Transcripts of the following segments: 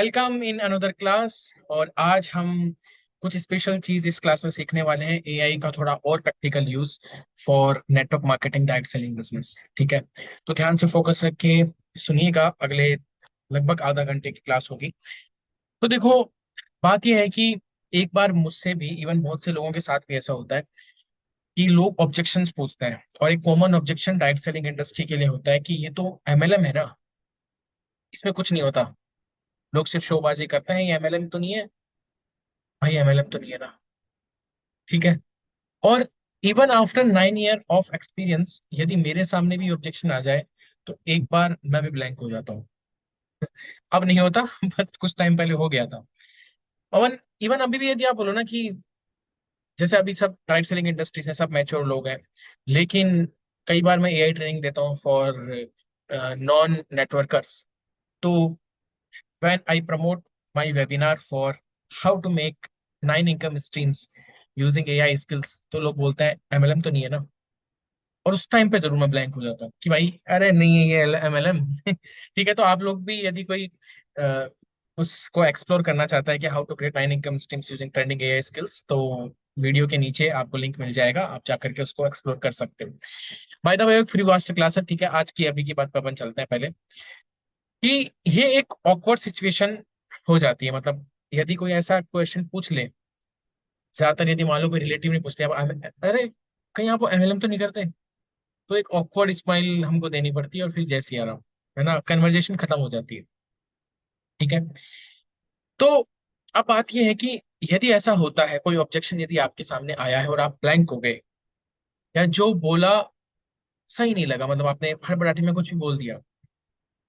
Welcome in another class. और आज हम कुछ स्पेशल चीज इस क्लास में सीखने वाले हैं, एआई का थोड़ा और practical use for network marketing direct selling business. ठीक है, तो ध्यान से फोकस रख के सुनिएगा। अगले लगभग आधा घंटे की क्लास होगी। तो देखो, बात यह है कि एक बार मुझसे भी, इवन बहुत से लोगों के साथ भी ऐसा होता है कि लोग ऑब्जेक्शंस पूछते हैं। और एक common objection direct selling industry के लिए होता है कि ये तो एमएलएम है ना, इसमें कुछ नहीं होता। लोग सिर्फ शोबाजी करते हैं, ये एमएलएम तो नहीं है भाई, एमएलएम तो नहीं है ना। ठीक है। और even after 9 year of experience यदि मेरे सामने भी ऑब्जेक्शन आ जाए तो एक बार मैं भी ब्लैंक हो जाता हूँ। अब नहीं होता बस कुछ टाइम पहले हो गया था। अवन इवन अभी भी यदि आप बोलो ना कि जैसे अभी सब डायरेक्ट सेलिंग इंडस्ट्री से सब मैच्योर लोग हैं, लेकिन कई बार मैं एआई ट्रेनिंग देता हूँ फॉर नॉन नेटवर्कर्स। तो when I promote my webinar for how to make 9 income streams using AI skills, तो लोग बोलते हैं एमएलएम तो नहीं है ना। और उस टाइम पे जरूर मैं ब्लैंक हो जाता हूँ कि भाई अरे नहीं है ये एमएलएम। ठीक है, तो आप लोग भी यदि कोई अ, उसको एक्सप्लोर करना चाहता है कि how to create 9 income streams using trending AI skills, तो वीडियो के नीचे आपको लिंक मिल जाएगा, आप जाकर के उसको एक्सप्लोर कर सकते हो। बाय द वे, एक फ्री मास्टर क्लास है। ठीक है, आज की अभी की बात पर अपन चलते हैं पहले कि ये एक ऑकवर्ड सिचुएशन हो जाती है। मतलब यदि कोई ऐसा क्वेश्चन पूछ ले, ज्यादातर यदि मान लो कोई रिलेटिव ने पूछ लिया, अरे कहीं आप एमएलएम तो नहीं करते, तो एक ऑकवर्ड स्माइल हमको देनी पड़ती है और फिर जैसी आराम, है ना, कन्वर्जेशन खत्म हो जाती है। ठीक है। तो अब बात यह है कि यदि ऐसा होता है, कोई ऑब्जेक्शन यदि आपके सामने आया है और आप ब्लैंक हो गए, या जो बोला सही नहीं लगा, मतलब आपने हड़बड़ाहट में कुछ भी बोल दिया,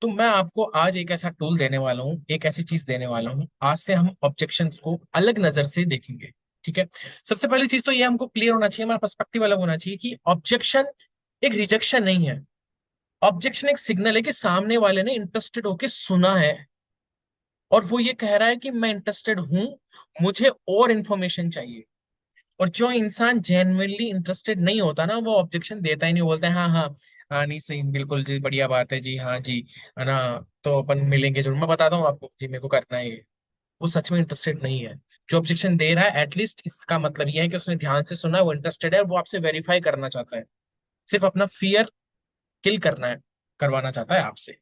तो मैं आपको आज एक ऐसा टूल देने वाला हूँ, एक ऐसी चीज देने वाला हूँ। आज से हम ऑब्जेक्शन को अलग नजर से देखेंगे। ठीक है। सबसे पहली चीज तो ये हमको क्लियर होना चाहिए, हमारा पर्सपेक्टिव अलग होना चाहिए कि ऑब्जेक्शन एक रिजेक्शन नहीं है। ऑब्जेक्शन एक सिग्नल है कि सामने वाले ने इंटरेस्टेड होके सुना है, और वो ये कह रहा है कि मैं इंटरेस्टेड हूं, मुझे और इन्फॉर्मेशन चाहिए। और जो इंसान जेन्युइनली इंटरेस्टेड नहीं होता ना, वो ऑब्जेक्शन देता ही नहीं, बोलता है हाँ हाँ हाँ, नहीं सही, बिल्कुल जी, बढ़िया बात है जी, हाँ जी, है ना, तो अपन मिलेंगे जरूर, मैं बताता हूँ आपको जी, मेरे को करना है ये। वो सच में इंटरेस्टेड नहीं है। जो ऑब्जेक्शन दे रहा है, एटलीस्ट इसका मतलब ये है कि उसने ध्यान से सुना है, वो इंटरेस्टेड है, वो आपसे वेरीफाई करना चाहता है, सिर्फ अपना फियर किल करना है, करवाना चाहता है आपसे।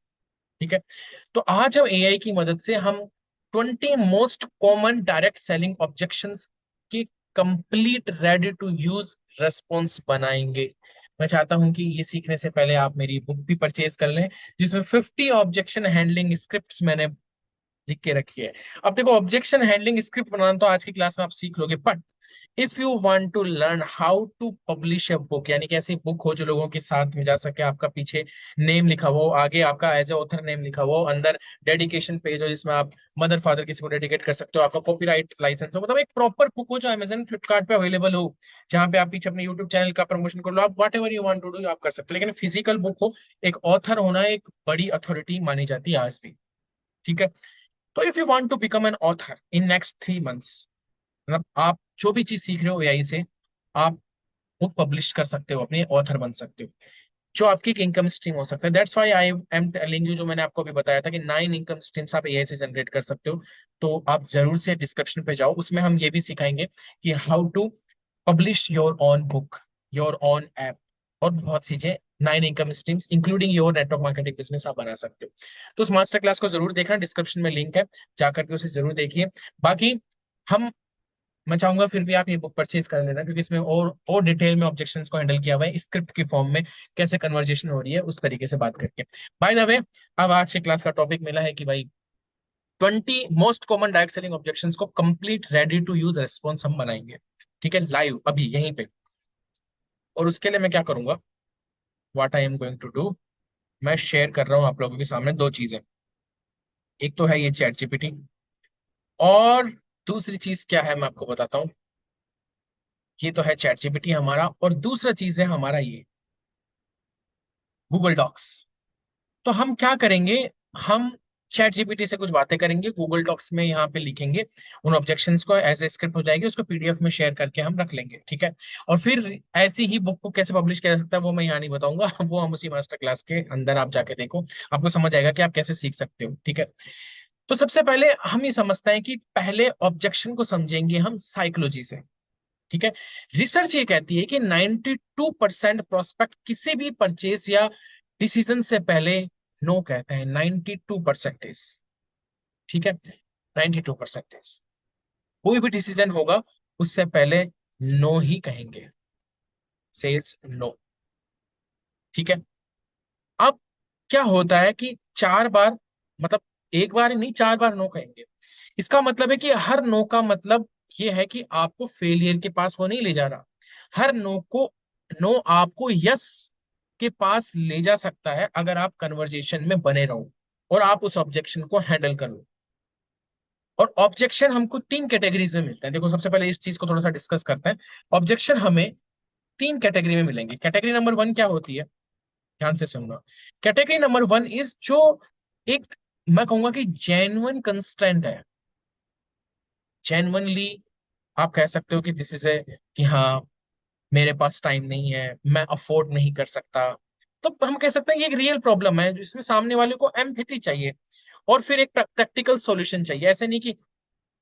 ठीक है। तो आज हम एआई की मदद से हम 20 most common direct selling objections की complete ready to use response बनाएंगे। मैं चाहता हूं कि ये सीखने से पहले आप मेरी बुक भी परचेज कर लें, जिसमें 50 ऑब्जेक्शन हैंडलिंग स्क्रिप्ट्स मैंने लिख के रखी है। अब देखो, ऑब्जेक्शन हैंडलिंग स्क्रिप्ट बनाना तो आज की क्लास में आप सीख लोगे, but if you want to learn how to publish a book, यानी कि ऐसी बुक हो जो लोगों के साथ में जा सके, आपका पीछे नेम लिखा हुआ हो, आगे आपका एज ए ऑथर नेम लिखा हुआ हो, अंदर डेडिकेशन पेज हो जिसमें आप मदर फादर किसी को डेडिकेट कर सकते हो, आपका कॉपीराइट लाइसेंस हो, मतलब एक प्रॉपर बुक हो जो अमेजन फ्लिपकार्ट पे अवेलेबल हो, जहाँ पे आप पीछे अपने यूट्यूब चैनल का प्रमोशन कर लो, आप whatever you want to do आप कर सकते हो, लेकिन फिजिकल बुक हो। एक ऑथर होना एक बड़ी अथॉरिटी मानी जाती है आज भी। ठीक है। तो if you want to become an author in next 3 months, मतलब आप जो भी चीज सीख रहे हो एआई से, आप बुक पब्लिश कर सकते हो, अपने ऑथर बन सकते हो, जो आपकी एक इनकम स्ट्रीम हो सकता है। That's why I am telling you, जो मैंने आपको अभी बताया था कि 9 इनकम स्ट्रीम्स आप एआई से जनरेट कर सकते हो। तो आप जरूर से डिस्क्रिप्शन पे जाओ, उसमें हम ये भी सिखाएंगे कि how to publish your own book, your own app, और बहुत चीजें। 9 income streams including your network marketing business आप बना सकते हो। तो उस मास्टर क्लास को जरूर देखना, डिस्क्रिप्शन में लिंक है, जाकर के उसे जरूर देखिए। बाकी हम मैं चाहूंगा फिर भी आप ये बुक परचेज कर लेना, क्योंकि इसमें और डिटेल में ऑब्जेक्शंस को हैंडल किया हुआ है स्क्रिप्ट की फॉर्म में, कैसे कन्वर्जेशन हो रही है उस तरीके से बात करके। बाय द वे, अब आज की क्लास का टॉपिक मिला है कि भाई 20 most common direct selling objections को complete ready to use response हम बनाएंगे। ठीक है, लाइव अभी यहीं पे। और उसके लिए मैं क्या करूंगा, what I am going to do, मैं शेयर कर रहा हूं आप लोगों के सामने दो चीजें। एक तो है ये चैट जीपीटी, और दूसरी चीज क्या है मैं आपको बताता हूँ। ये तो है चैट जीपीटी हमारा, और दूसरा चीज है हमारा ये गूगल डॉक्स। तो हम क्या करेंगे, हम चैट जीपीटी से कुछ बातें करेंगे, गूगल डॉक्स में यहाँ पे लिखेंगे, उन ऑब्जेक्शंस को एज ए स्क्रिप्ट हो जाएगी, उसको पीडीएफ में शेयर करके हम रख लेंगे। ठीक है। और फिर ऐसी ही बुक को कैसे पब्लिश किया जा सकता है वो मैं यहाँ नहीं बताऊंगा, वो हम उसी मास्टर क्लास के अंदर आप जाके देखो, आपको समझ आएगा कि आप कैसे सीख सकते हो। ठीक है। तो सबसे पहले हम ये समझते हैं कि पहले ऑब्जेक्शन को समझेंगे हम साइकोलॉजी से। ठीक है। रिसर्च ये कहती है कि 92% प्रोस्पेक्ट किसी भी परचेज या डिसीजन से पहले नो कहते हैं। 92%। ठीक है। 92% कोई भी डिसीजन होगा उससे पहले नो ही कहेंगे, सेज नो। ठीक है। अब क्या होता है कि 4 बार, मतलब एक बार नहीं 4 बार नो कहेंगे, इसका मतलब है कि हर नो का मतलब ये है कि आपको फेलियर के पास वो नहीं ले जा रहा। हर नो आपको यस के पास ले जा सकता है अगर आप कन्वर्जेशन में बने रहो और आप उस ऑब्जेक्शन को हैंडल कर लो। और ऑब्जेक्शन हमको 3 कैटेगरीज में मिलते हैं। देखो सबसे पहले इस चीज को थोड़ा सा डिस्कस करते हैं। ऑब्जेक्शन हमें 3 कैटेगरी में मिलेंगे। कैटेगरी नंबर 1 क्या होती है, ध्यान से सुनना। कैटेगरी नंबर 1 इज जो एक, मैं कहूंगा कि जेन्युइन कंस्ट्रेंट है। जेन्युइनली आप कह सकते हो कि दिस इज ए, कि हाँ मेरे पास टाइम नहीं है, मैं अफोर्ड नहीं कर सकता। तो हम कह सकते हैं कि एक रियल प्रॉब्लम है जिसमें सामने वाले को एम्पैथी चाहिए और फिर एक प्रैक्टिकल सॉल्यूशन चाहिए। ऐसे नहीं कि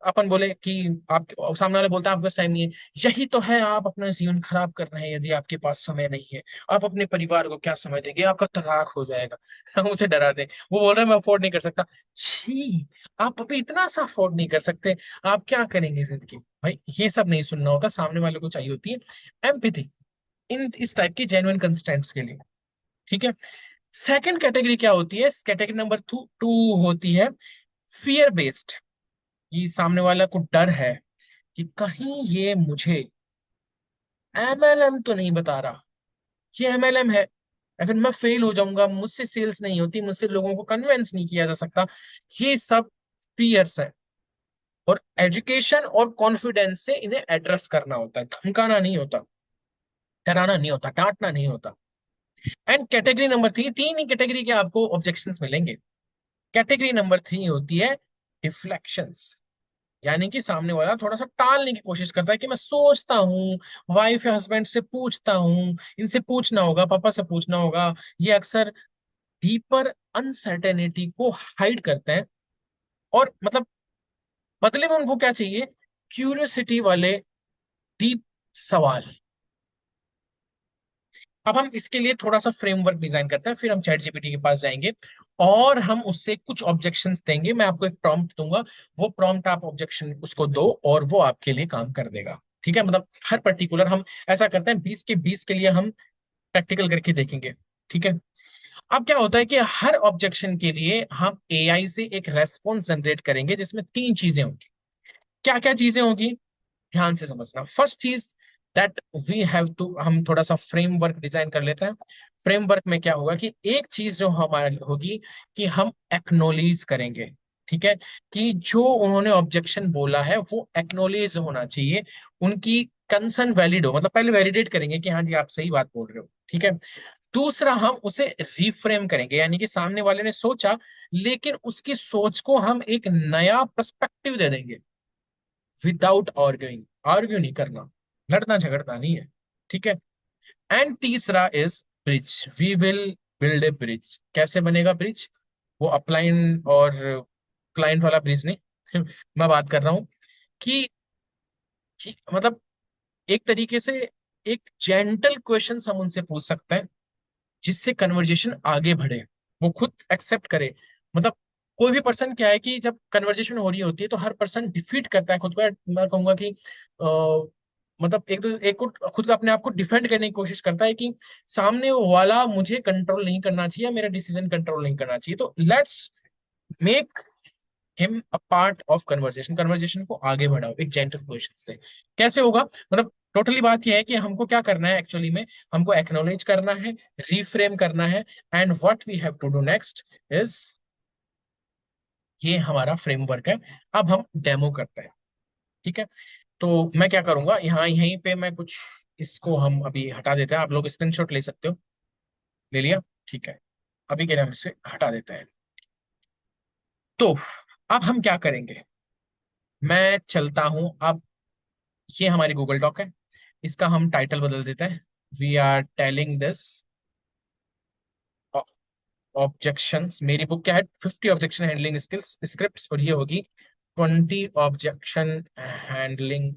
अपन बोले कि आप, सामने वाले बोलता है आपके पास टाइम नहीं है, यही तो है आप अपना जीवन खराब कर रहे हैं यदि आपके पास समय नहीं है। आप अपने परिवार को क्या समय देंगे, आपका तलाक हो जाएगा। हम उसे डरा दें, वो बोल रहा है मैं अफोर्ड नहीं कर सकता। छी, आप अभी इतना सा अफोर्ड नहीं कर सकते, आप क्या करेंगे जिंदगी। भाई ये सब नहीं सुनना होता, सामने वाले को चाहिए होती है एम्पैथी इन इस टाइप की जेन्युइन कंस्टेंट्स के लिए। ठीक है। सेकंड कैटेगरी क्या होती है, कैटेगरी नंबर 2 होती है फियर बेस्ड। कि सामने वाला को डर है कि कहीं ये मुझे एमएलएम तो नहीं बता रहा, ये एमएलएम है या फिर मैं फेल हो जाऊंगा, मुझसे सेल्स नहीं होती, मुझसे लोगों को कन्विंस नहीं किया जा सकता। ये सब फियर्स है। और एजुकेशन और कॉन्फिडेंस से इन्हें एड्रेस करना होता है, धमकाना नहीं होता, डराना नहीं होता, डांटना नहीं होता। And category number 3, 3 he category के आपको ऑब्जेक्शंस मिलेंगे। कैटेगरी नंबर 3 होती है डिफ्लेक्शंस। यानी कि सामने वाला थोड़ा सा टालने की कोशिश करता है कि मैं सोचता हूँ, वाइफ या हस्बैंड से पूछता हूँ, इनसे पूछना होगा, पापा से पूछना होगा। ये अक्सर डीपर अनसर्टेनिटी को हाइड करते हैं। और मतलब बदले में उनको क्या चाहिए, क्यूरियोसिटी वाले डीप सवाल। अब हम इसके लिए थोड़ा सा फ्रेमवर्क डिजाइन करते हैं, फिर हम चैट जीपीटी के पास जाएंगे और हम उससे कुछ ऑब्जेक्शंस देंगे। मैं आपको एक प्रॉम्प्ट दूंगा, वो प्रॉम्प्ट आप ऑब्जेक्शन उसको दो और वो आपके लिए काम कर देगा। ठीक है। मतलब हर पर्टिकुलर हम ऐसा करते हैं, 20 के 20 के लिए हम प्रैक्टिकल करके देखेंगे। ठीक है। अब क्या होता है कि हर ऑब्जेक्शन के लिए हम एआई से एक रेस्पॉन्स जनरेट करेंगे जिसमें 3 चीजें होंगी। क्या क्या चीजें होगी, ध्यान से समझना। फर्स्ट चीज दैट वी हैव टू, हम थोड़ा सा फ्रेमवर्क डिजाइन कर लेते हैं। फ्रेमवर्क में क्या होगा कि एक चीज जो हमारी होगी कि हम एक्नोलेज करेंगे। ठीक है। कि जो उन्होंने ऑब्जेक्शन बोला है वो एक्नोलेज होना चाहिए, उनकी कंसर्न वैलिड हो, मतलब पहले वैलिडेट करेंगे कि हाँ जी आप सही बात बोल रहे हो। ठीक है। दूसरा हम उसे रिफ्रेम करेंगे, यानी कि सामने वाले ने सोचा लेकिन उसकी सोच को हम एक नया पर्सपेक्टिव दे देंगे विदाउट आर्ग्यूइंग। आर्ग्यू नहीं करना, लड़ना झगड़ना नहीं है। ठीक है। एंड तीसरा is bridge. We will build a bridge. कैसे बनेगा ब्रिज, वो अपलाइन और क्लाइंट वाला ब्रिज नहीं मैं बात कर रहा हूं कि, मतलब एक तरीके से एक जेंटल क्वेश्चन हम उनसे पूछ सकते हैं जिससे कन्वर्जेशन आगे बढ़े, वो खुद एक्सेप्ट करे। मतलब कोई भी पर्सन क्या है कि जब कन्वर्जेशन हो रही होती है तो हर पर्सन डिफीट करता है खुद को। मैं कहूंगा कि मतलब एक को खुद को, अपने आप को डिफेंड करने की कोशिश करता है कि सामने वाला मुझे कंट्रोल नहीं करना चाहिए, मेरा डिसीजन कंट्रोल नहीं करना चाहिए। तो let's make him a part of conversation. Conversation को आगे बढ़ाओ एक जेंटल क्वेश्चन से। कैसे होगा, मतलब टोटली बात यह है कि हमको क्या करना है एक्चुअली में, हमको एक्नोलेज करना है, रिफ्रेम करना है, and what we have to do next is, ये हमारा फ्रेमवर्क है। अब हम डेमो करते हैं। ठीक है। तो मैं क्या करूंगा, यहाँ यहीं पे मैं कुछ, इसको हम अभी हटा देते हैं। आप लोग स्क्रीनशॉट ले सकते हो, ले लिया। ठीक है। अभी के लिए हम इसे हटा देते हैं। तो अब हम क्या करेंगे, मैं चलता हूं अब। ये हमारी गूगल डॉक है, इसका हम टाइटल बदल देते हैं, we are telling this objections, मेरी बुक क्या है, 50 ऑब्जेक्शन हैंडलिंग स्किल्स स्क्रिप्ट्स, और ये होगी 20 ऑब्जेक्शन हैंडलिंग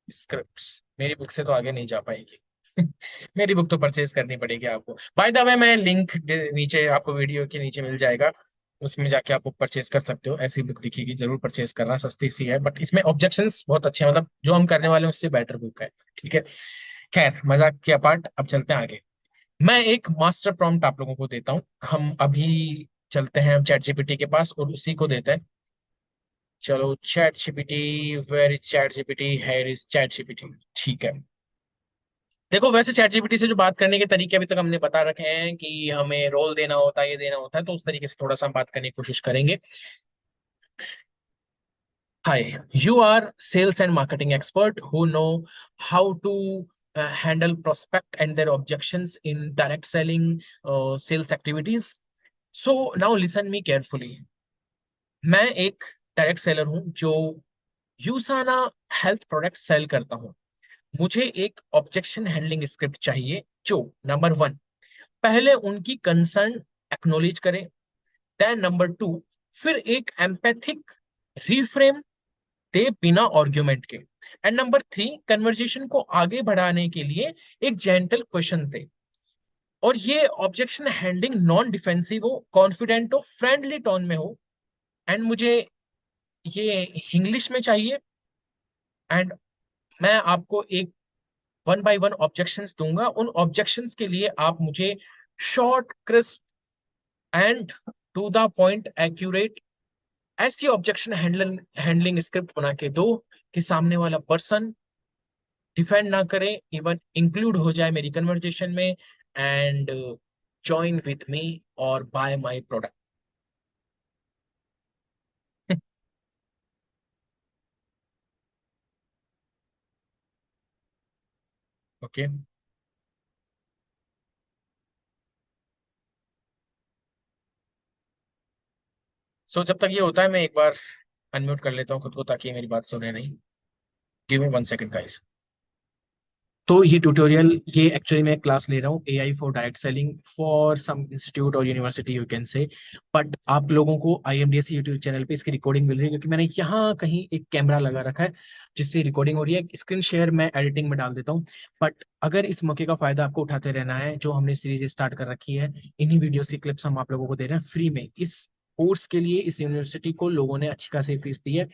स्क्रिप्ट्स। मेरी बुक से तो आगे नहीं जा पाएगी। मेरी बुक तो परचेज करनी पड़ेगी आपको। बाय द वे, मैं लिंक नीचे आपको वीडियो के नीचे मिल जाएगा, उसमें जाके आप बुक परचेज कर सकते हो। ऐसी बुक दिखेगी, जरूर परचेज करना, सस्ती सी है, बट इसमें ऑब्जेक्शंस बहुत अच्छे हैं, मतलब जो हम करने वाले हैं उससे बेटर बुक है। ठीक है, खैर मजाक के अपार्ट, अब चलते हैं आगे। मैं एक मास्टर प्रॉम्प्ट आप लोगों को देता हूँ। हम अभी चलते हैं चैट जीपीटी के पास और उसी को देते हैं। चलो chat GPT, where is chat GPT, here is chat GPT. ठीक है, देखो वैसे चैट जीपीटी से जो बात करने के तरीके अभी तक हमने बता रखे हैं कि हमें रोल देना होता है, ये देना होता है, तो उस तरीके से थोड़ा सा हम बात करने की कोशिश करेंगे। हाय, you are sales and marketing expert who know how to handle prospect and their objections in direct selling sales activities. So now listen me carefully. मैं एक डायरेक्ट सेलर हूं जो यूसाना हेल्थ प्रोडक्ट सेल करता हूं। मुझे एक ऑब्जेक्शन हैंडलिंग स्क्रिप्ट चाहिए जो नंबर वन, पहले उनकी कंसर्न एक्नोलेज करे, देन नंबर टू, फिर एक एम्पैथिक रिफ्रेम दे बिना आर्ग्यूमेंट के, एंड नंबर थ्री, कन्वर्जेशन को आगे बढ़ाने के लिए एक जेंटल क्वेश्चन दे। और ये ऑब्जेक्शन हैंडलिंग नॉन डिफेंसिव हो, कॉन्फिडेंट हो, फ्रेंडली टोन में हो, एंड मुझे ये इंग्लिश में चाहिए। एंड मैं आपको एक वन बाय वन ऑब्जेक्शंस दूंगा, उन ऑब्जेक्शंस के लिए आप मुझे short, crisp and to the point, accurate ऐसी ऑब्जेक्शन हैंडलिंग स्क्रिप्ट बना के दो कि सामने वाला पर्सन डिफेंड ना करे, इवन इंक्लूड हो जाए मेरी कन्वर्जेशन में, एंड ज्वाइन विथ मी और बाय माय प्रोडक्ट। ओके, सो जब तक ये होता है मैं एक बार अनम्यूट कर लेता हूँ खुद को, ताकि ये मेरी बात सुने नहीं। Give me 1 second guys. तो ये ट्यूटोरियल, ये एक्चुअली मैं क्लास ले रहा हूँ AI for direct selling for some institute और university you can say. But आप लोगों को आईएमडीएस यूट्यूब चैनल पे इसकी रिकॉर्डिंग मिल रही है, क्योंकि मैंने यहाँ कहीं एक कैमरा लगा रखा है जिससे रिकॉर्डिंग हो रही है। स्क्रीन शेयर मैं एडिटिंग में डाल देता हूँ। बट अगर इस मौके का फायदा आपको उठाते रहना है, जो हमने सीरीज स्टार्ट कर रखी है, इन्हीं वीडियो की क्लिप्स हम आप लोगों को दे रहे हैं फ्री में। इस कोर्स के लिए इस यूनिवर्सिटी को लोगों ने अच्छी खासी फीस दी है,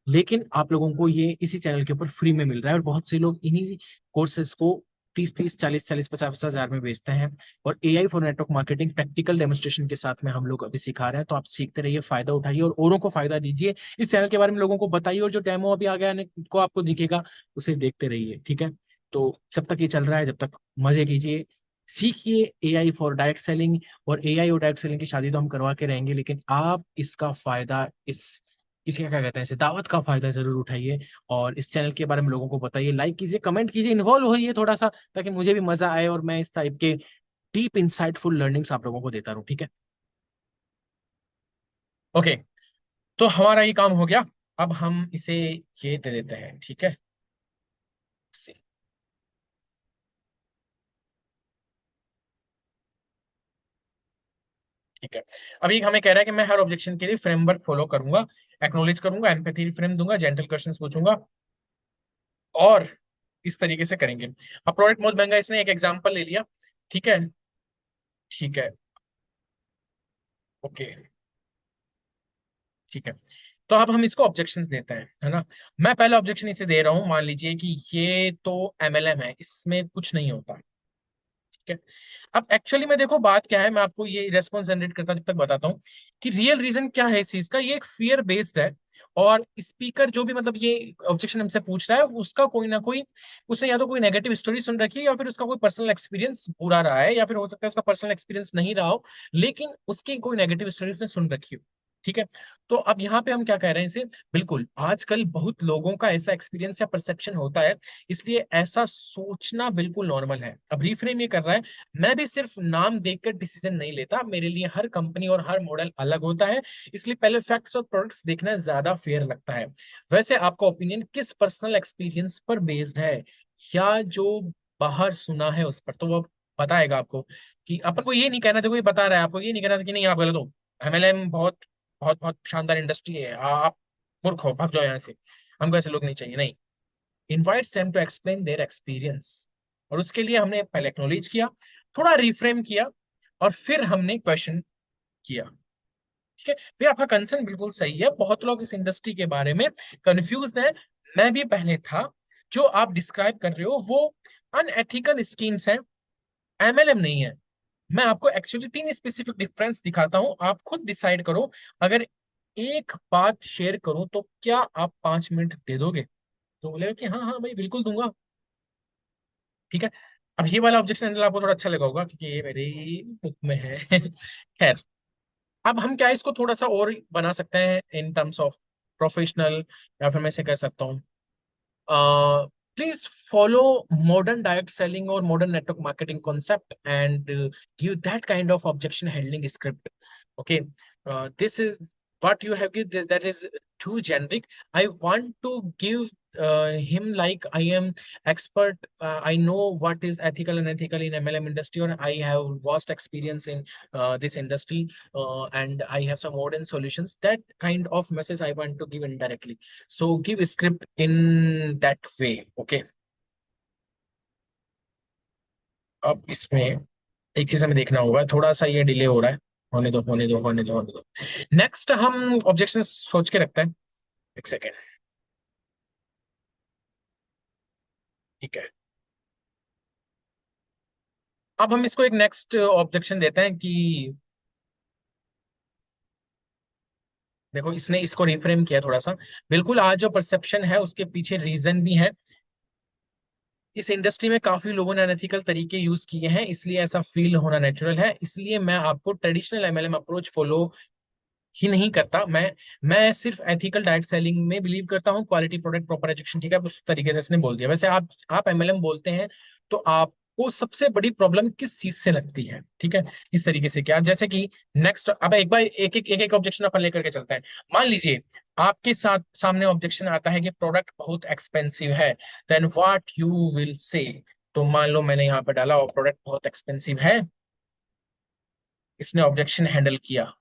लेकिन आप लोगों को ये इसी चैनल के ऊपर फ्री में मिल रहा है। और बहुत से लोग इन्हीं कोर्सेज को 30-30, 40-40, 50-50 हजार में बेचते हैं। और AI for network marketing practical demonstration के साथ में हम लोग अभी सिखा रहे हैं, तो आप सीखते रहिए, फायदा उठाइए और औरों को फायदा दीजिए। इस चैनल के बारे में लोगों को बताइए, और जो डेमो अभी आ गया को आपको दिखेगा, उसे देखते रहिए। ठीक है, तो जब तक ये चल रहा है, जब तक मजे कीजिए, सीखिए एआई फॉर डायरेक्ट सेलिंग। और एआई और डायरेक्ट सेलिंग की शादी तो हम करवा के रहेंगे, लेकिन आप इसका फायदा, इस इसका क्या कहते हैं, इसे दावत का फायदा जरूर उठाइए। और इस चैनल के बारे में लोगों को बताइए, लाइक कीजिए, कमेंट कीजिए, इन्वॉल्व होइए थोड़ा सा, ताकि मुझे भी मजा आए और मैं इस टाइप के डीप इंसाइटफुल लर्निंग्स आप लोगों को देता रहूं। ठीक है, ओके, तो हमारा ये काम हो गया। अब हम इसे ये दे देते हैं। ठीक है, ठीक है। अभी हमें कह रहा है कि मैं हर ऑब्जेक्शन के लिए फ्रेमवर्क फॉलो करूंगा, एक्नोलेज करूंगा, एम्पैथी फ्रेम दूंगा, जेंटल क्वेश्चंस पूछूंगा, और इस तरीके से करेंगे। अब प्रोडक्ट बहुत महंगा है, इसने एक एग्जांपल ले लिया। ठीक है, ठीक है, ओके, ठीक है। तो अब हम इसको ऑब्जेक्शंस देते हैं, है ना। मैं पहला ऑब्जेक्शन इसे दे रहा हूं, मान लीजिए कि ये तो एमएलएम है, इसमें कुछ नहीं होता। ठीक है, अब एक्चुअली में देखो बात क्या है, मैं आपको ये रेस्पॉन्स जनरेट करता जब तक बताता हूँ कि रियल रीजन क्या है इस चीज का। ये एक फियर बेस्ड है, और स्पीकर जो भी मतलब ये ऑब्जेक्शन हमसे पूछ रहा है, उसका कोई ना कोई, उसने या तो कोई नेगेटिव स्टोरी सुन रखी है, या फिर उसका कोई पर्सनल एक्सपीरियंस बुरा रहा है, या फिर हो सकता है उसका पर्सनल एक्सपीरियंस नहीं रहा हो, लेकिन उसकी कोई नेगेटिव स्टोरी उसने सुन रखी हो। ठीक है, तो अब यहाँ पे हम क्या कह रहे हैं इसे, बिल्कुल आजकल बहुत लोगों का ऐसा एक्सपीरियंस या परसेप्शन होता है, इसलिए ऐसा सोचना बिल्कुल नॉर्मल है। अब रिफ्रेम ये कर रहा है, मैं भी सिर्फ नाम देखकर डिसीजन नहीं लेता, मेरे लिए हर कंपनी और हर मॉडल अलग होता है, इसलिए पहले फैक्ट्स और प्रोडक्ट्स देखना ज्यादा फेयर लगता है। वैसे आपका ओपिनियन किस पर्सनल एक्सपीरियंस पर बेस्ड है, या जो बाहर सुना है उस पर, तो वो बताएगा आपको कि अपन को ये नहीं कहना, देखो ये बता रहा है आपको, ये नहीं कहना था कि नहीं आप गलत हो, एमएलएम बहुत बहुत बहुत शानदार इंडस्ट्री है, आप मूर्ख हो, भाग जाओ यहाँ से, हमको ऐसे लोग नहीं चाहिए, नहीं। Invites them to explain their experience, और उसके लिए हमने पहले एक्नॉलेज किया, थोड़ा रिफ्रेम किया, और फिर हमने क्वेश्चन किया। ठीक है भैया, आपका कंसर्न बिल्कुल सही है, बहुत लोग इस इंडस्ट्री के बारे में कंफ्यूज हैं, मैं भी पहले था। जो आप डिस्क्राइब कर रहे हो वो अनएथिकल स्कीम्स हैं, एमएलएम नहीं है। मैं आपको एक्चुअली तीन स्पेसिफिक डिफरेंस दिखाता हूं, आप खुद डिसाइड करो। अगर एक बात शेयर करूं तो क्या आप 5 मिनट दे दोगे? तो बोलेगा कि हाँ हाँ भाई बिल्कुल दूंगा। ठीक है। अब ये वाला ऑब्जेक्शन हैंडल आपको थोड़ा अच्छा लगा होगा क्योंकि ये मेरी बुक में है। खैर, अब हम क्या इसको थोड़ा सा और बना सकते हैं इन टर्म्स ऑफ प्रोफेशनल, या फिर मैं इसे कह सकता हूँ, please follow modern direct selling or modern network marketing concept and give that kind of objection handling script. Okay, this is what you have given, that is too generic. I want to give him like I am expert. I know what is ethical and ethical in MLM industry, or I have vast experience in this industry, and I have some modern solutions. That kind of message I want to give indirectly. So give a script in that way. Okay. अब इसमें एक चीज हमें देखना होगा, थोड़ा सा ये डिले हो रहा है, होने दो होने दो होने दो होने दो। नेक्स्ट हम ऑब्जेक्शन सोच के रखते हैं, एक सेकेंड। ठीक है, अब हम इसको एक नेक्स्ट ऑब्जेक्शन देते हैं कि देखो इसने इसको रिफ्रेम किया थोड़ा सा, बिल्कुल आज जो परसेप्शन है उसके पीछे रीजन भी है। इस इंडस्ट्री में काफी लोगों ने अनएथिकल तरीके यूज किए हैं, इसलिए ऐसा फील होना नेचुरल है, इसलिए मैं आपको ट्रेडिशनल एमएलएम अप्रोच फॉलो ही नहीं करता। मैं सिर्फ एथिकल डायरेक्ट सेलिंग में बिलीव करता हूँ, क्वालिटी प्रोडक्ट प्रॉपर एजुकेशन। ठीक है, अब उस तरीके से इसने बोल दिया। वैसे आप एमएलएम बोलते हैं तो आपको सबसे बड़ी प्रॉब्लम किस चीज से लगती है? ठीक है, इस तरीके से क्या, जैसे कि नेक्स्ट, अब एक बार एक एक ऑब्जेक्शन अपन लेकर के चलते हैं। मान लीजिए आपके साथ सामने ऑब्जेक्शन आता है कि प्रोडक्ट बहुत एक्सपेंसिव है, then what you will say. तो मान लो मैंने यहाँ पे डाला और प्रोडक्ट बहुत एक्सपेंसिव है, इसने ऑब्जेक्शन हैंडल किया,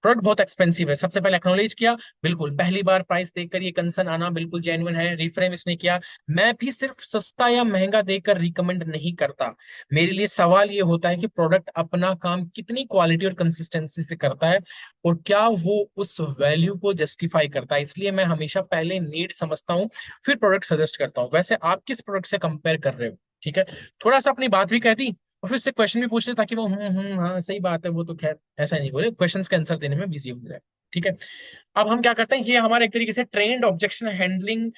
प्रोडक्ट बहुत एक्सपेंसिव है, सबसे पहले एक्नॉलेज किया, बिल्कुल पहली बार प्राइस देखकर ये कंसर्न आना बिल्कुल जेन्युइन है, रिफ्रेम इसने किया। मैं भी सिर्फ सस्ता या महंगा देकर रिकमेंड नहीं करता, मेरे लिए सवाल ये होता है कि प्रोडक्ट अपना काम कितनी क्वालिटी और कंसिस्टेंसी से करता है, और क्या वो उस वैल्यू को जस्टिफाई करता है। इसलिए मैं हमेशा पहले नीड समझता हूँ, फिर प्रोडक्ट सजेस्ट करता हूँ। वैसे आप किस प्रोडक्ट से कंपेयर कर रहे हो? ठीक है, थोड़ा सा अपनी बात भी कह दी, और फिर उससे क्वेश्चन भी पूछ ले, ताकि वो हाँ सही बात है, वो तो खैर ऐसा नहीं बोले, क्वेश्चंस के आंसर देने में बिजी हो जाए। ठीक है, अब हम क्या करते हैं, ये हमारा एक तरीके से ट्रेंड ऑब्जेक्शन हैंडलिंग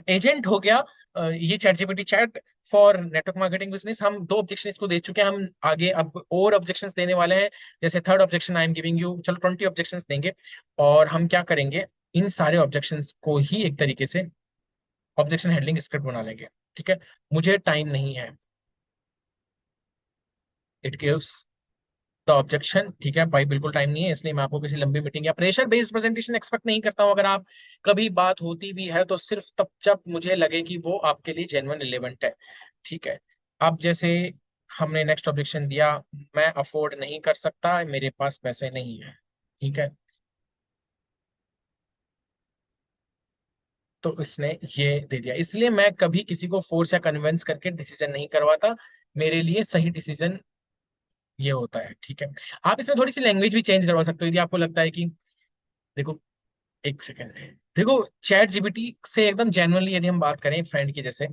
एजेंट हो गया। ये chat GPT chat for network marketing business, हम दो ऑब्जेक्शन इसको दे चुके हैं, हम आगे अब और ऑब्जेक्शंस देने वाले हैं। जैसे third objection I am giving you, चलो 20 ऑब्जेक्शंस देंगे, और हम क्या करेंगे, इन सारे ऑब्जेक्शंस को ही एक तरीके से ऑब्जेक्शन हैंडलिंग स्क्रिप्ट बना लेंगे। ठीक है, मुझे टाइम नहीं है, इट गिव्स द ऑब्जेक्शन। ठीक है भाई, बिल्कुल टाइम नहीं है, इसलिए मैं आपको किसी लंबी मीटिंग या प्रेशर बेस्ड प्रेजेंटेशन एक्सपेक्ट नहीं करता हूं। अगर आप कभी बात होती भी है तो सिर्फ तब जब मुझे लगे कि वो आपके लिए जेन्युइन रिलेवेंट है। ठीक है, अब जैसे हमने नेक्स्ट ऑब्जेक्शन दिया, मैं अफोर्ड नहीं कर सकता, मेरे पास पैसे नहीं है। ठीक है, तो इसने ये दे दिया, इसलिए मैं कभी किसी को फोर्स या कन्विंस करके डिसीजन नहीं करवाता, मेरे लिए सही डिसीजन ये होता है। ठीक है, आप इसमें थोड़ी सी लैंग्वेज भी चेंज करवा सकते हो यदि आपको लगता है कि, देखो एक सेकेंड, देखो चैट जीपीटी से एकदम जेन्युइनली यदि हम बात करें फ्रेंड की जैसे,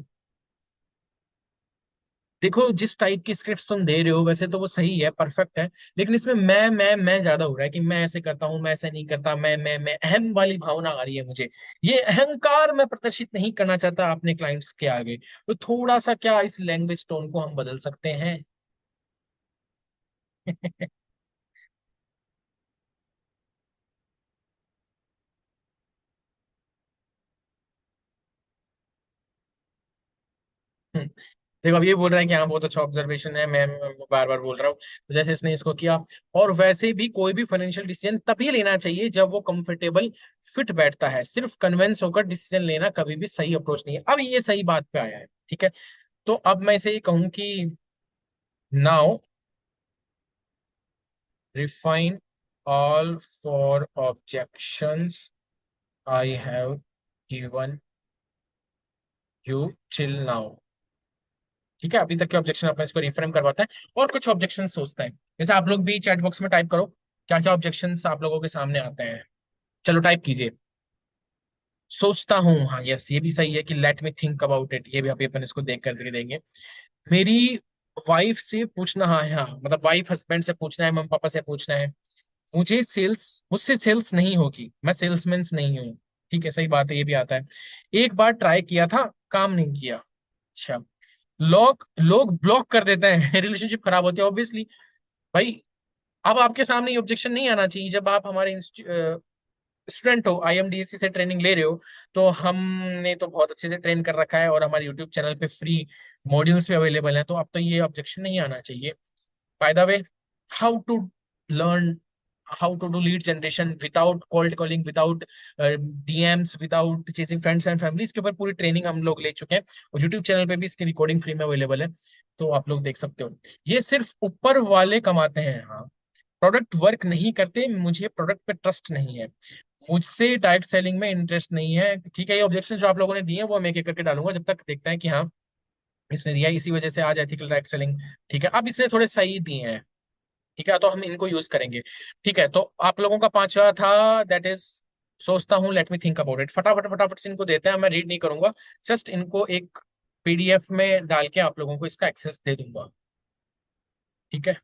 देखो जिस टाइप की स्क्रिप्ट तुम दे रहे हो वैसे तो वो सही है, परफेक्ट है, लेकिन इसमें मैं ज्यादा हो रहा है कि मैं ऐसे करता हूँ, मैं ऐसा नहीं करता, मैं अहम वाली भावना आ रही है मुझे, ये अहंकार मैं प्रदर्शित नहीं करना चाहता अपने क्लाइंट्स के आगे। तो थोड़ा सा क्या इस लैंग्वेज टोन को हम बदल सकते हैं? देखो अब ये बोल रहा है कि हाँ बहुत अच्छा ऑब्जर्वेशन है, मैं बार बार बोल रहा हूँ, तो जैसे इसने इसको किया। और वैसे भी कोई भी फाइनेंशियल डिसीजन तभी लेना चाहिए जब वो कंफर्टेबल फिट बैठता है, सिर्फ कन्वेंस होकर डिसीजन लेना कभी भी सही अप्रोच नहीं है। अब ये सही बात पे आया है। ठीक है, तो अब मैं इसे ये कहूँ कि now refine all four objections I have given you till now। ठीक है, अभी तक के ऑब्जेक्शन अपने इसको रिफ्रेम करवाते हैं और कुछ ऑब्जेक्शन सोचते हैं। जैसे आप लोग भी चैट बॉक्स में टाइप करो क्या क्या ऑब्जेक्शंस आप लोगों के सामने आते हैं। चलो टाइप कीजिए। सोचता हूँ, हाँ यस, ये भी सही है कि let me think about it, ये भी अभी अपन इसको देख करके देंगे। मेरी वाइफ से पूछना, हाँ हाँ, मतलब वाइफ हस्बैंड से पूछना है, मम्मी पापा से पूछना है। मुझसे सेल्स नहीं होगी, मैं सेल्समैन नहीं हूँ। ठीक है, सही बात है, ये भी आता है। एक बार ट्राई किया था, काम नहीं किया। अच्छा। लोग लोग ब्लॉक कर देते हैं रिलेशनशिप खराब होती है ऑब्वियसली। भाई, अब आपके सामने ये ऑब्जेक्शन नहीं आना चाहिए जब आप हमारे स्टूडेंट हो, आईएमडीएसी से ट्रेनिंग ले रहे हो। तो हमने तो बहुत अच्छे से ट्रेन कर रखा है और हमारे यूट्यूब चैनल पे फ्री मॉड्यूल्स भी अवेलेबल हैं, तो अब तो ये ऑब्जेक्शन नहीं आना चाहिए। By the way, how to learn, how to do lead generation without cold calling, without DMs, without chasing friends and family, इसके ऊपर पूरी ट्रेनिंग हम लोग ले चुके हैं और यूट्यूब चैनल पे भी इसकी रिकॉर्डिंग फ्री में अवेलेबल है, तो आप लोग देख सकते हो। ये सिर्फ ऊपर वाले कमाते हैं, हाँ। प्रोडक्ट वर्क नहीं करते, मुझे प्रोडक्ट पे ट्रस्ट नहीं है, मुझसे डायरेक्ट सेलिंग में इंटरेस्ट नहीं है। ठीक है, ये ऑब्जेक्शन जो आप लोगों ने दिए हैं वो मैं एक एक करके डालूंगा जब तक देखते हैं कि हाँ इसने दिया है, इसी वजह से आज एथिकल डायरेक्ट सेलिंग। ठीक है, अब इसने थोड़े सही दिए हैं। ठीक है, तो हम इनको यूज करेंगे। ठीक है, तो आप लोगों का पांचवा था, दैट इज सोचता हूँ, let me think about it. फटाफट फटाफट से इनको देते हैं, मैं रीड नहीं करूंगा, जस्ट इनको एक पीडीएफ में डाल के आप लोगों को इसका एक्सेस दे दूंगा। ठीक है,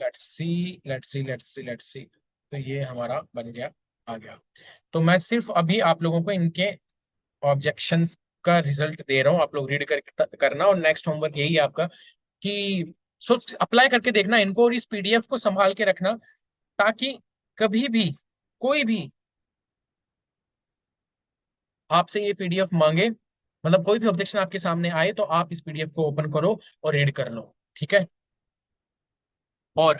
लेट्स सी, लेट्स सी। तो ये हमारा बन गया, आ गया। तो मैं सिर्फ अभी आप लोगों को इनके ऑब्जेक्शंस का रिजल्ट दे रहा हूँ, आप लोग रीड करना, और नेक्स्ट होमवर्क यही है आपका कि सोच अप्लाई करके देखना इनको और इस पीडीएफ को संभाल के रखना, ताकि कभी भी कोई भी आपसे ये पीडीएफ मांगे, मतलब कोई भी ऑब्जेक्शन आपके सामने आए, तो आप इस पीडीएफ को ओपन करो और रीड कर लो। ठीक है, और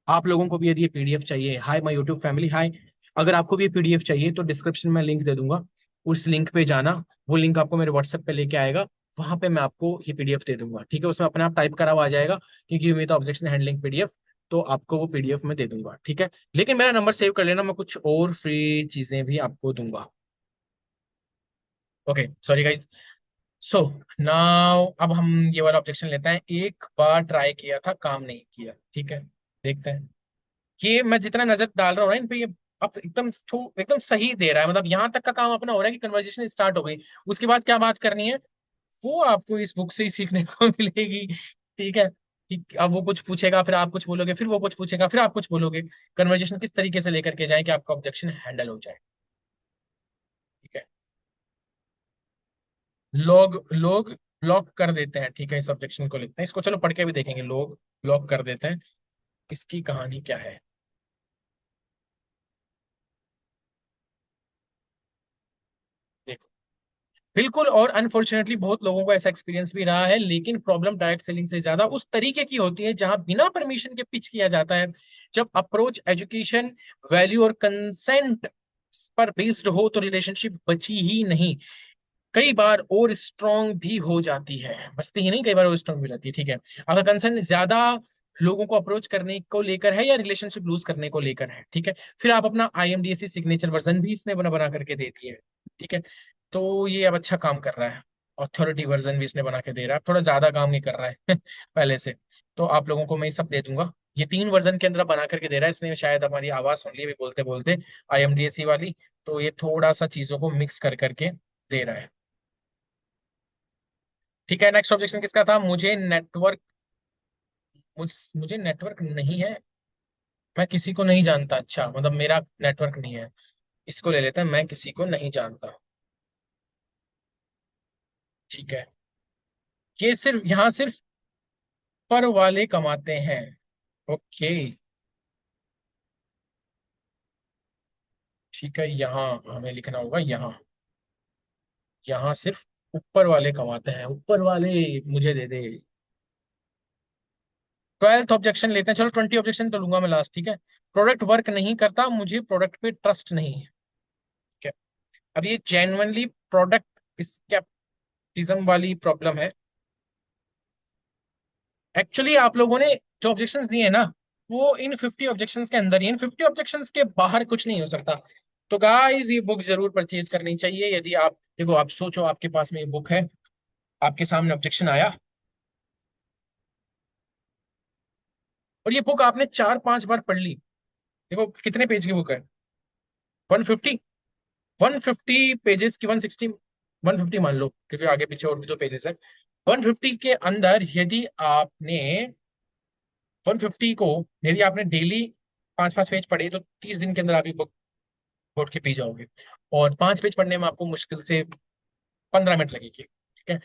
आप लोगों को भी यदि ये पीडीएफ चाहिए, हाय माय यूट्यूब फैमिली, हाय, अगर आपको भी ये पीडीएफ चाहिए तो डिस्क्रिप्शन में लिंक दे दूंगा, उस लिंक पे जाना, वो लिंक आपको मेरे व्हाट्सएप पे लेके आएगा, वहां पे मैं आपको ये पीडीएफ दे दूंगा। ठीक है, उसमें अपने आप टाइप करा हुआ आ जाएगा क्योंकि ये मेरा ऑब्जेक्शन हैंडलिंग पीडीएफ, तो आपको वो पीडीएफ में दे दूंगा। ठीक है, लेकिन मेरा नंबर सेव कर लेना, मैं कुछ और फ्री चीजें भी आपको दूंगा। Okay, sorry guys. So now अब हम ये वाला ऑब्जेक्शन लेते हैं, एक बार ट्राई किया था, काम नहीं किया। ठीक है, देखते हैं। ये मैं जितना नजर डाल रहा हूँ ना इन पे, ये अब एकदम सही दे रहा है, मतलब यहाँ तक का काम अपना हो रहा है कि कन्वर्सेशन स्टार्ट हो गई। उसके बाद क्या बात करनी है वो आपको इस बुक से ही सीखने को मिलेगी। ठीक है, कि अब वो कुछ पूछेगा, फिर आप कुछ बोलोगे, फिर वो कुछ पूछेगा, फिर आप कुछ बोलोगे। कन्वर्सेशन किस तरीके से लेकर के जाए कि आपका ऑब्जेक्शन हैंडल हो जाए। ठीक है, लोग लोग ब्लॉक कर देते हैं। ठीक है, इस ऑब्जेक्शन को लिखते हैं, इसको चलो पढ़ के भी देखेंगे। लोग ब्लॉक कर देते हैं, इसकी कहानी क्या है। देखो, बिल्कुल, और अनफॉर्चुनेटली बहुत लोगों को ऐसा एक्सपीरियंस भी रहा है, लेकिन प्रॉब्लम डायरेक्ट सेलिंग से ज्यादा उस तरीके की होती है जहां बिना परमिशन के पिच किया जाता है। जब अप्रोच एजुकेशन, वैल्यू और कंसेंट पर बेस्ड हो तो रिलेशनशिप बची ही नहीं, कई बार और स्ट्रांग भी हो जाती है। बचती ही नहीं, कई बार और स्ट्रांग भी हो जाती है। ठीक है, अगर कंसर्न ज्यादा लोगों को अप्रोच करने को लेकर है या रिलेशनशिप लूज करने को लेकर है, ठीक है, फिर आप अपना आईएमडीएसी सिग्नेचर वर्जन भी इसने बना बना करके देती है। ठीक है, तो ये अब अच्छा काम कर रहा है। अथॉरिटी वर्जन भी इसने बना के दे रहा है, थोड़ा ज्यादा काम नहीं कर रहा है पहले से। तो आप लोगों को मैं ये सब दे दूंगा, ये तीन वर्जन के अंदर बना करके दे रहा है इसने, शायद हमारी आवाज सुन ली भी बोलते बोलते, आईएमडीएसी वाली। तो ये थोड़ा सा चीजों को मिक्स कर करके दे रहा है। ठीक है, नेक्स्ट ऑब्जेक्शन किसका था, मुझे नेटवर्क नहीं है, मैं किसी को नहीं जानता। अच्छा, मतलब मेरा नेटवर्क नहीं है, इसको ले लेते हैं, मैं किसी को नहीं जानता। ठीक है, ये सिर्फ यहाँ सिर्फ पर वाले कमाते हैं। ओके, ठीक है, यहाँ हमें लिखना होगा, यहाँ यहाँ सिर्फ ऊपर वाले कमाते हैं, ऊपर वाले मुझे दे दे। ट्वेल्थ ऑब्जेक्शन लेते हैं, चलो 20 ऑब्जेक्शन तो लूंगा मैं लास्ट। ठीक है, प्रोडक्ट वर्क नहीं करता, मुझे प्रोडक्ट पे ट्रस्ट नहीं है। ठीक है, अब ये जेन्युइनली प्रोडक्ट स्केप्टिज्म वाली प्रॉब्लम है। एक्चुअली आप लोगों ने जो ऑब्जेक्शंस दिए हैं ना, वो इन 50 ऑब्जेक्शंस के अंदर ही, इन 50 ऑब्जेक्शंस के बाहर कुछ नहीं हो सकता। तो गाइस ये बुक जरूर परचेज करनी चाहिए। यदि आप देखो, आप सोचो आपके पास में ये बुक है, आपके सामने ऑब्जेक्शन आया, और ये बुक आपने 4-5 बार पढ़ ली। देखो कितने पेज की बुक है, 150, 150 पेजेस की, 160, 150 मान लो, क्योंकि आगे पीछे और भी तो पेजेस है। 150 के अंदर यदि आपने 150 को, यदि आपने डेली 5-5 पेज पढ़े, तो 30 दिन के अंदर आप ये बुक घोट के पी जाओगे। और 5 पेज पढ़ने में आपको मुश्किल से 15 मिनट लगेगी, ठीक है।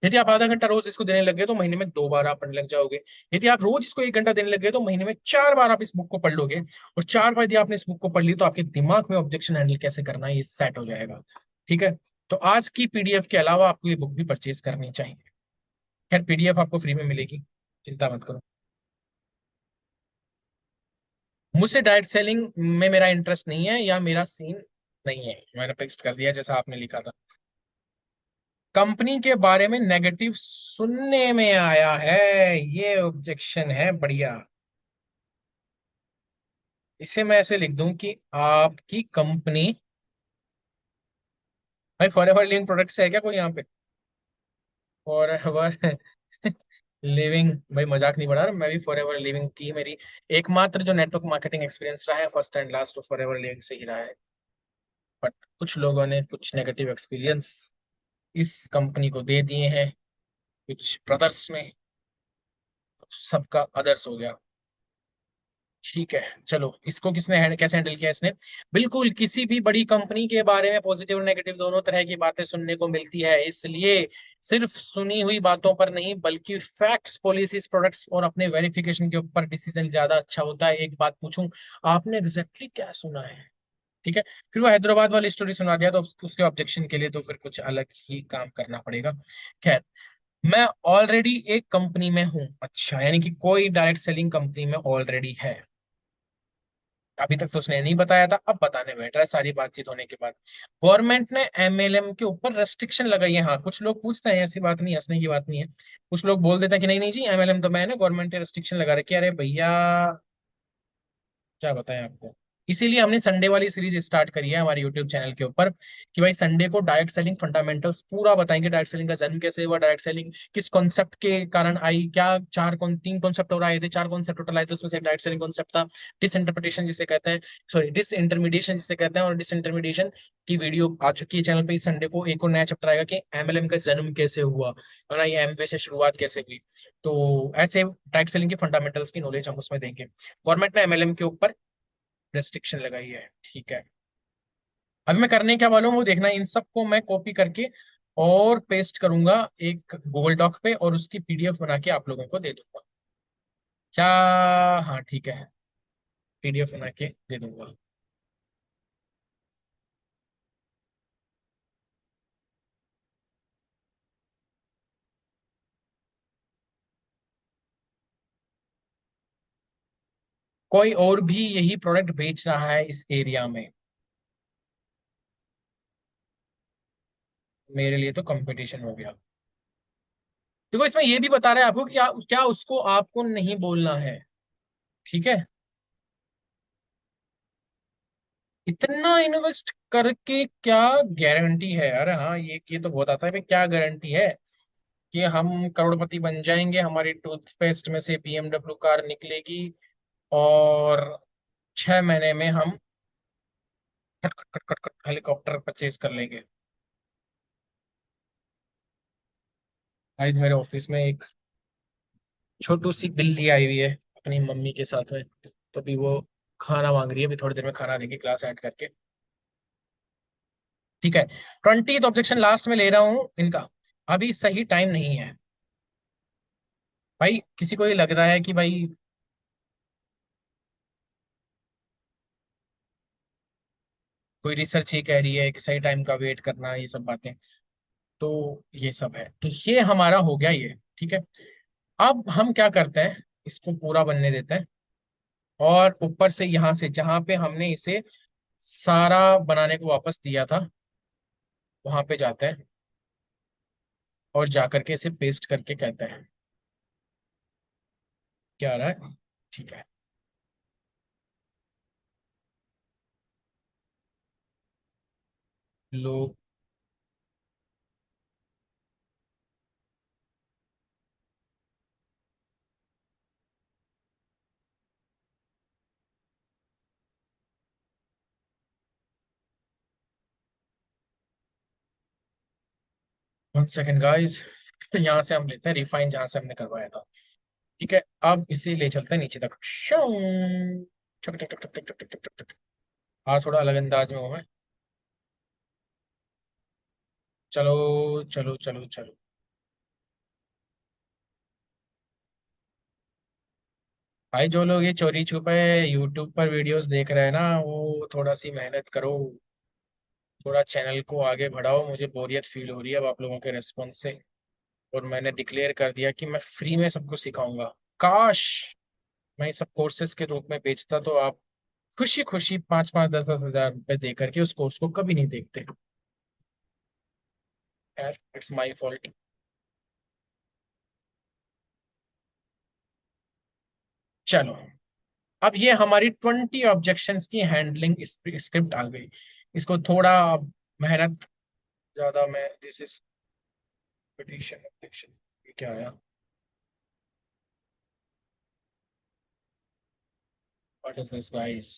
यदि आप आधा घंटा रोज इसको देने लगे तो महीने में 2 बार आप पढ़ने लग जाओगे। यदि आप रोज इसको 1 घंटा देने लगे तो महीने में 4 बार आप इस बुक को पढ़ लोगे। और 4 बार यदि आपने इस बुक को पढ़ ली तो आपके दिमाग में ऑब्जेक्शन हैंडल कैसे करना है ये सेट हो जाएगा, ठीक है। तो आज की पीडीएफ के अलावा आपको ये बुक भी परचेज करनी चाहिए। खैर पीडीएफ आपको फ्री में मिलेगी, चिंता मत करो। मुझसे डायरेक्ट सेलिंग में मेरा इंटरेस्ट नहीं है, या मेरा सीन नहीं है, मैंने फिक्स कर दिया जैसा आपने लिखा था। कंपनी के बारे में नेगेटिव सुनने में आया है, ये ऑब्जेक्शन है, बढ़िया। इसे मैं ऐसे लिख दूं कि आपकी कंपनी, भाई फॉर एवर लिविंग प्रोडक्ट्स है क्या कोई यहाँ पे? फॉर एवर लिविंग, भाई मजाक नहीं बना रहा, मैं भी फॉर एवर लिविंग की मेरी एकमात्र जो नेटवर्क मार्केटिंग एक्सपीरियंस रहा है, first and last, for ever living से ही रहा है। बट कुछ लोगों ने कुछ नेगेटिव एक्सपीरियंस इस कंपनी को दे दिए हैं, कुछ ब्रदर्स में, सबका अदर्स हो गया। ठीक है, चलो इसको किसने कैसे हैंडल किया इसने। बिल्कुल, किसी भी बड़ी कंपनी के बारे में पॉजिटिव और नेगेटिव दोनों तरह की बातें सुनने को मिलती है, इसलिए सिर्फ सुनी हुई बातों पर नहीं बल्कि फैक्ट्स, पॉलिसीज, प्रोडक्ट्स और अपने वेरिफिकेशन के ऊपर डिसीजन ज्यादा अच्छा होता है। एक बात पूछूं, आपने एग्जैक्टली क्या सुना है? ठीक है। फिर वो हैदराबाद वाली स्टोरी सुना दिया तो उसके ऑब्जेक्शन के लिए तो फिर कुछ अलग ही काम करना पड़ेगा। खैर, मैं ऑलरेडी एक कंपनी में हूं, अच्छा यानी कि कोई डायरेक्ट सेलिंग कंपनी में ऑलरेडी है। अभी तक तो उसने नहीं बताया था, अब बताने बैठ रहा है सारी बातचीत होने के बाद। गवर्नमेंट ने एमएलएम के ऊपर रेस्ट्रिक्शन लगाई है। हाँ, कुछ लोग पूछते हैं, ऐसी बात नहीं, हंसने की बात नहीं है। कुछ लोग बोल देते हैं कि नहीं नहीं जी, एमएलएम तो मैंने, गवर्नमेंट ने रेस्ट्रिक्शन लगा रखी है। अरे भैया, क्या बताएं आपको। इसीलिए हमने संडे वाली सीरीज स्टार्ट करी है हमारे यूट्यूब चैनल के ऊपर, कि भाई संडे को डायरेक्ट सेलिंग फंडामेंटल्स पूरा बताएंगे। डायरेक्ट सेलिंग का जन्म कैसे हुआ, डायरेक्ट सेलिंग किस कॉन्सेप्ट के कारण आई, क्या तीन कॉन्सेप्ट और आए थे, 4 कॉन्सेप्ट टोटल आए थे, उसमें से डायरेक्ट सेलिंग कॉन्सेप्ट था। डिसइंटरप्रिटेशन जिसे कहते हैं, सॉरी डिसइंटरमीडिएशन जिसे कहते हैं, और डिसइंटरमीडिएशन की वीडियो आ चुकी है चैनल पे। इस संडे को एक और नया चैप्टर आएगा कि एमएलएम का जन्म कैसे हुआ, है ना, ये एमवे से शुरुआत कैसे हुई। तो ऐसे डायरेक्ट सेलिंग के फंडामेंटल्स की नॉलेज हम उसमें देंगे। गवर्नमेंट ने एमएलएम के ऊपर रेस्ट्रिक्शन लगाई है, ठीक है। अभी मैं करने क्या वाला हूँ वो देखना है। इन सबको मैं कॉपी करके और पेस्ट करूंगा एक गूगल डॉक पे, और उसकी पीडीएफ बना के आप लोगों को दे दूंगा, क्या? हाँ ठीक है, पीडीएफ बना के दे दूंगा। कोई और भी यही प्रोडक्ट बेच रहा है इस एरिया में, मेरे लिए तो कंपटीशन हो गया। देखो इसमें ये भी बता रहा है आपको कि क्या उसको आपको नहीं बोलना है, ठीक है। इतना इन्वेस्ट करके क्या गारंटी है? अरे हाँ, ये तो बहुत आता है भाई, क्या गारंटी है कि हम करोड़पति बन जाएंगे, हमारी टूथपेस्ट में से बीएमडब्ल्यू कार निकलेगी, और 6 महीने में हम खट खट खट खट खट हेलीकॉप्टर परचेज कर लेंगे। गाइस मेरे ऑफिस में एक छोटू सी बिल्ली आई हुई है अपनी मम्मी के साथ में, तो अभी वो खाना मांग रही है, अभी थोड़ी देर में खाना देगी क्लास ऐड करके, ठीक है। 20 ऑब्जेक्शन लास्ट में ले रहा हूँ इनका, अभी सही टाइम नहीं है। भाई किसी को ये लग रहा है कि भाई कोई रिसर्च ये कह रही है कि सही टाइम का वेट करना, ये सब बातें, तो ये सब है, तो ये हमारा हो गया ये, ठीक है। अब हम क्या करते हैं, इसको पूरा बनने देते हैं, और ऊपर से यहां से जहां पे हमने इसे सारा बनाने को वापस दिया था, वहां पे जाते हैं और जाकर के इसे पेस्ट करके कहते हैं क्या आ रहा है? ठीक है। लोग। 1 सेकेंड गाइस। यहाँ से हम लेते हैं रिफाइन जहां से हमने करवाया था। ठीक है। अब इसे ले चलते हैं नीचे तक। शूं। चक चक चक चक चक चक चक चक चक। आज थोड़ा अलग अंदाज में हूँ मैं। चलो चलो चलो चलो। भाई जो लोग ये चोरी छुपे यूट्यूब पर वीडियोस देख रहे हैं ना, वो थोड़ा सी मेहनत करो। थोड़ा चैनल को आगे बढ़ाओ। मुझे बोरियत फील हो रही है अब आप लोगों के रिस्पॉन्स से। और मैंने डिक्लेयर कर दिया कि मैं फ्री में सबको सिखाऊंगा। काश मैं इस सब कोर्सेज के रूप में बेचता तो आप खुशी खुशी 5-5 10-10 हज़ार रुपए दे करके उस कोर्स को कभी नहीं देखते। यार इट्स माई फॉल्ट। चलो। अब ये हमारी 20 ऑब्जेक्शंस की हैंडलिंग स्क्रिप्ट आ गई। इसको थोड़ा मेहनत ज्यादा में दिस इज पिटीशन ऑब्जेक्शन। क्या आया? What is this guys?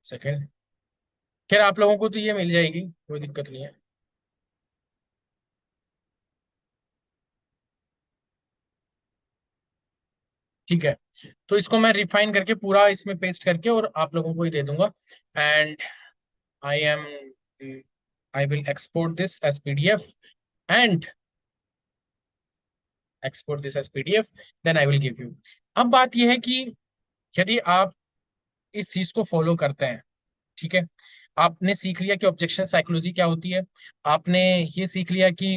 Second. खैर आप लोगों को तो ये मिल जाएगी, कोई दिक्कत नहीं है। ठीक है। तो इसको मैं रिफाइन करके पूरा इसमें पेस्ट करके और आप लोगों को ही दे दूंगा। And I am I will export this as PDF and export this as PDF, then I will give you. अब बात यह है कि यदि आप इस चीज को फॉलो करते हैं, ठीक है, आपने सीख लिया कि ऑब्जेक्शन साइकोलॉजी क्या होती है। आपने ये सीख लिया कि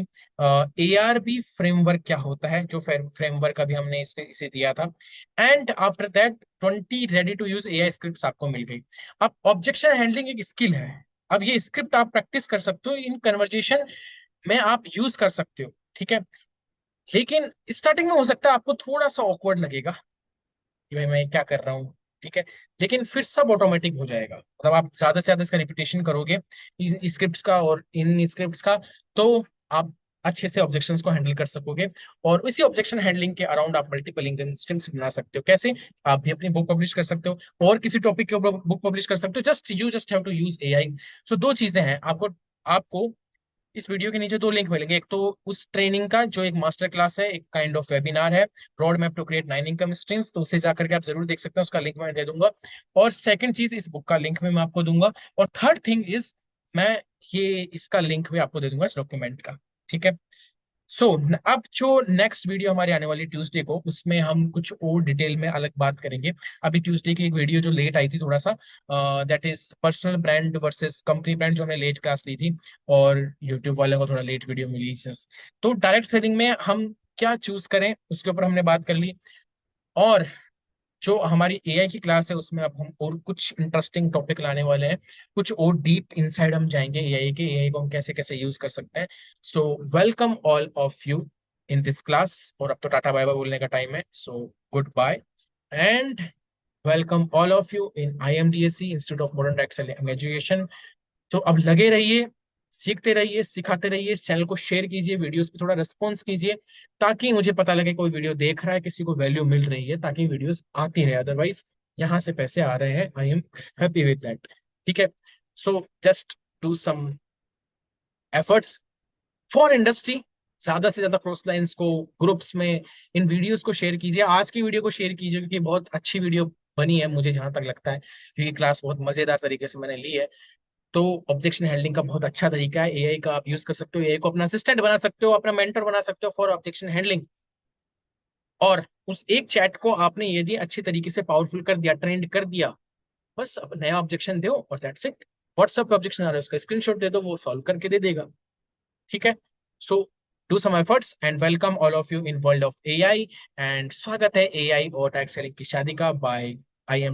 एआरबी फ्रेमवर्क क्या होता है, जो फ्रेमवर्क अभी हमने इसे दिया था। And after that 20 ready to use AI script आपको मिल गई। अब ऑब्जेक्शन हैंडलिंग एक स्किल है। अब ये स्क्रिप्ट आप प्रैक्टिस कर सकते हो, इन कन्वर्जेशन में आप यूज कर सकते हो। ठीक है। लेकिन स्टार्टिंग में हो सकता है आपको थोड़ा सा ऑकवर्ड लगेगा कि भाई मैं क्या कर रहा हूँ। ठीक है। लेकिन फिर सब ऑटोमेटिक हो जाएगा, मतलब आप ज्यादा से ज्यादा इसका रिपीटेशन करोगे इन स्क्रिप्ट्स का और इन स्क्रिप्ट्स का, तो आप अच्छे से ऑब्जेक्शंस को हैंडल कर सकोगे। और इसी ऑब्जेक्शन हैंडलिंग के अराउंड आप मल्टीपल इनकम स्ट्रीम्स बना सकते हो। कैसे? आप भी अपनी बुक पब्लिश कर सकते हो और किसी टॉपिक के ऊपर बुक पब्लिश कर सकते हो। Just have to use AI. So दो चीजें हैं आपको। आपको इस वीडियो के नीचे दो लिंक मिलेंगे। एक तो उस ट्रेनिंग का जो एक मास्टर क्लास है, एक काइंड ऑफ वेबिनार है, road map to create 9 income streams, तो उसे जाकर के आप जरूर देख सकते हैं, उसका लिंक मैं दे दूंगा। और सेकंड चीज, इस बुक का लिंक में मैं आपको दूंगा। और थर्ड थिंग इज, मैं ये इसका लिंक भी आपको दे दूंगा इस डॉक्यूमेंट का। ठीक है। सो अब जो नेक्स्ट वीडियो हमारी आने वाली ट्यूसडे को, उसमें हम कुछ और डिटेल में अलग बात करेंगे। अभी ट्यूसडे की एक वीडियो जो लेट आई थी थोड़ा सा, that is personal brand versus company brand, जो हमने लेट क्लास ली थी। और यूट्यूब वाले को थोड़ा लेट वीडियो मिली just। तो डायरेक्ट सेलिंग में हम क्या चूज करें उसके ऊपर हमने बात कर ली। और जो हमारी एआई की क्लास है उसमें अब हम और कुछ इंटरेस्टिंग टॉपिक लाने वाले हैं। कुछ और डीप इनसाइड हम जाएंगे एआई को हम कैसे कैसे यूज कर सकते हैं। So welcome all of you in this class. और अब तो टाटा बाय बाय बोलने का टाइम है। So good bye and welcome all of you in IMDSC institute of modern education. तो अब लगे रहिए, सीखते रहिए, सिखाते रहिए। इस चैनल को शेयर कीजिए, वीडियोस पे थोड़ा रिस्पॉन्स कीजिए, ताकि मुझे पता लगे कोई वीडियो देख रहा है, किसी को वैल्यू मिल रही है, ताकि वीडियोस आती रहे। अदरवाइज यहाँ से पैसे आ रहे हैं, I am happy with that. ठीक है। So just do some efforts for industry. ज्यादा से ज्यादा क्रॉस लाइंस को ग्रुप्स में इन वीडियोस को शेयर कीजिए। आज की वीडियो को शेयर कीजिए क्योंकि बहुत अच्छी वीडियो बनी है मुझे जहां तक लगता है, क्योंकि क्लास बहुत मजेदार तरीके से मैंने ली है। तो ऑब्जेक्शन हैंडलिंग का बहुत अच्छा तरीका है, एआई का आप यूज कर सकते हो। एआई को अपना असिस्टेंट बना सकते हो, अपना मेंटर बना सकते हो फॉर ऑब्जेक्शन हैंडलिंग। और उस एक चैट को आपने यदि अच्छी तरीके से पावरफुल कर दिया, ट्रेंड कर दिया, बस अब नया ऑब्जेक्शन दो और दैट्स इट। व्हाट्सएप पे ऑब्जेक्शन आ रहा है, उसका स्क्रीनशॉट दे दो, वो सॉल्व करके दे देगा। ठीक है। So do some efforts and welcome all of you in world of AI. And स्वागत है एआई और टैक्स सेलिंग की शादी का बाय IMD।